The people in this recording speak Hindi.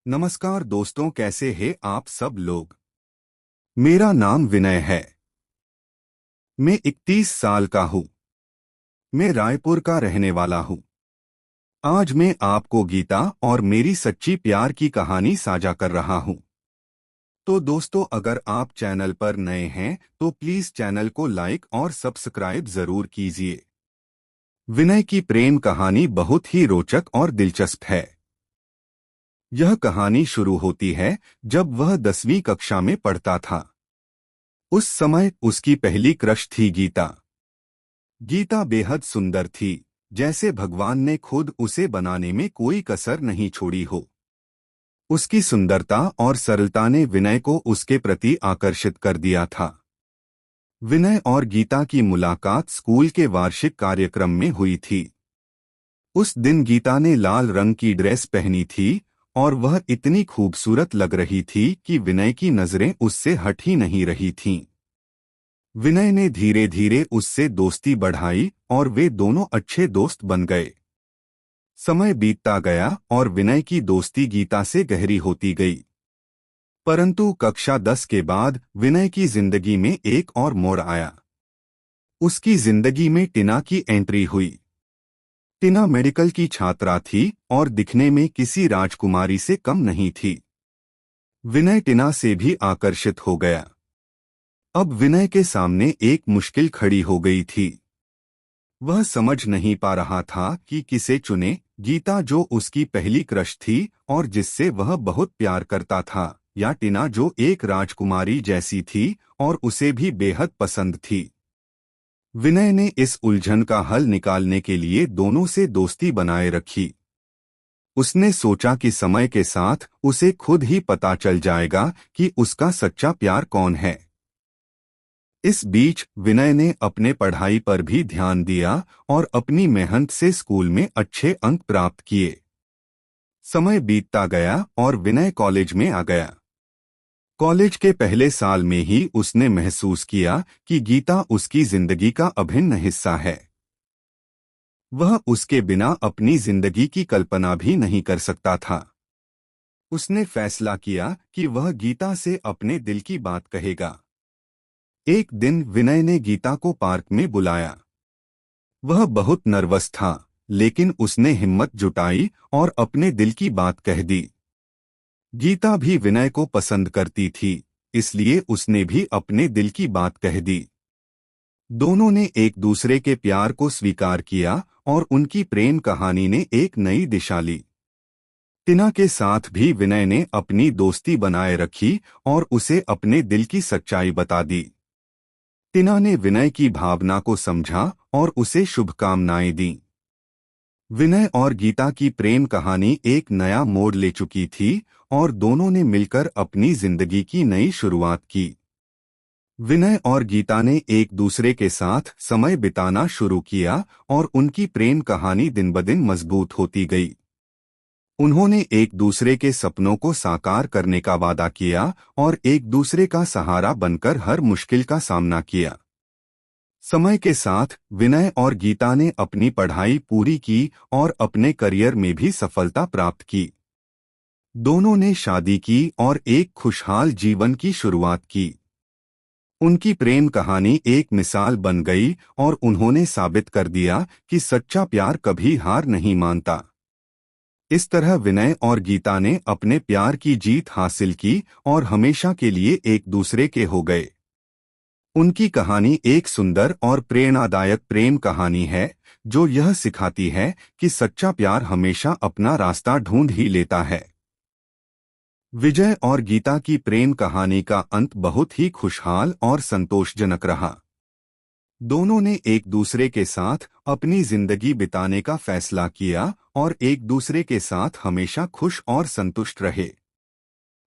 नमस्कार दोस्तों, कैसे हैं आप सब लोग। मेरा नाम विनय है। मैं 31 साल का हूँ। मैं रायपुर का रहने वाला हूँ। आज मैं आपको गीता और मेरी सच्ची प्यार की कहानी साझा कर रहा हूँ। तो दोस्तों, अगर आप चैनल पर नए हैं तो प्लीज चैनल को लाइक और सब्सक्राइब जरूर कीजिए। विनय की प्रेम कहानी बहुत ही रोचक और दिलचस्प है। यह कहानी शुरू होती है जब वह 10वीं कक्षा में पढ़ता था। उस समय उसकी पहली क्रश थी गीता। गीता बेहद सुंदर थी, जैसे भगवान ने खुद उसे बनाने में कोई कसर नहीं छोड़ी हो। उसकी सुंदरता और सरलता ने विनय को उसके प्रति आकर्षित कर दिया था। विनय और गीता की मुलाकात स्कूल के वार्षिक कार्यक्रम में हुई थी। उस दिन गीता ने लाल रंग की ड्रेस पहनी थी और वह इतनी खूबसूरत लग रही थी कि विनय की नजरें उससे हट ही नहीं रही थीं। विनय ने धीरे धीरे उससे दोस्ती बढ़ाई और वे दोनों अच्छे दोस्त बन गए। समय बीतता गया और विनय की दोस्ती गीता से गहरी होती गई। परंतु कक्षा 10 के बाद विनय की जिंदगी में एक और मोड़ आया। उसकी जिंदगी में टीना की एंट्री हुई। टीना मेडिकल की छात्रा थी और दिखने में किसी राजकुमारी से कम नहीं थी। विनय टीना से भी आकर्षित हो गया। अब विनय के सामने एक मुश्किल खड़ी हो गई थी। वह समझ नहीं पा रहा था कि किसे चुने, गीता जो उसकी पहली क्रश थी और जिससे वह बहुत प्यार करता था, या टीना जो एक राजकुमारी जैसी थी और उसे भी बेहद पसंद थी। विनय ने इस उलझन का हल निकालने के लिए दोनों से दोस्ती बनाए रखी। उसने सोचा कि समय के साथ उसे खुद ही पता चल जाएगा कि उसका सच्चा प्यार कौन है। इस बीच विनय ने अपने पढ़ाई पर भी ध्यान दिया और अपनी मेहनत से स्कूल में अच्छे अंक प्राप्त किए। समय बीतता गया और विनय कॉलेज में आ गया। कॉलेज के पहले साल में ही उसने महसूस किया कि गीता उसकी जिंदगी का अभिन्न हिस्सा है। वह उसके बिना अपनी जिंदगी की कल्पना भी नहीं कर सकता था। उसने फैसला किया कि वह गीता से अपने दिल की बात कहेगा। एक दिन विनय ने गीता को पार्क में बुलाया। वह बहुत नर्वस था, लेकिन उसने हिम्मत जुटाई और अपने दिल की बात कह दी। गीता भी विनय को पसंद करती थी, इसलिए उसने भी अपने दिल की बात कह दी। दोनों ने एक दूसरे के प्यार को स्वीकार किया और उनकी प्रेम कहानी ने एक नई दिशा ली। टीना के साथ भी विनय ने अपनी दोस्ती बनाए रखी और उसे अपने दिल की सच्चाई बता दी। टीना ने विनय की भावना को समझा और उसे शुभकामनाएं दीं। विनय और गीता की प्रेम कहानी एक नया मोड़ ले चुकी थी और दोनों ने मिलकर अपनी जिंदगी की नई शुरुआत की। विनय और गीता ने एक दूसरे के साथ समय बिताना शुरू किया और उनकी प्रेम कहानी दिन ब दिन मजबूत होती गई। उन्होंने एक दूसरे के सपनों को साकार करने का वादा किया और एक दूसरे का सहारा बनकर हर मुश्किल का सामना किया। समय के साथ विनय और गीता ने अपनी पढ़ाई पूरी की और अपने करियर में भी सफलता प्राप्त की। दोनों ने शादी की और एक खुशहाल जीवन की शुरुआत की। उनकी प्रेम कहानी एक मिसाल बन गई और उन्होंने साबित कर दिया कि सच्चा प्यार कभी हार नहीं मानता। इस तरह विनय और गीता ने अपने प्यार की जीत हासिल की और हमेशा के लिए एक दूसरे के हो गए। उनकी कहानी एक सुंदर और प्रेरणादायक प्रेम कहानी है, जो यह सिखाती है कि सच्चा प्यार हमेशा अपना रास्ता ढूंढ ही लेता है। विजय और गीता की प्रेम कहानी का अंत बहुत ही खुशहाल और संतोषजनक रहा। दोनों ने एक दूसरे के साथ अपनी जिंदगी बिताने का फैसला किया और एक दूसरे के साथ हमेशा खुश और संतुष्ट रहे।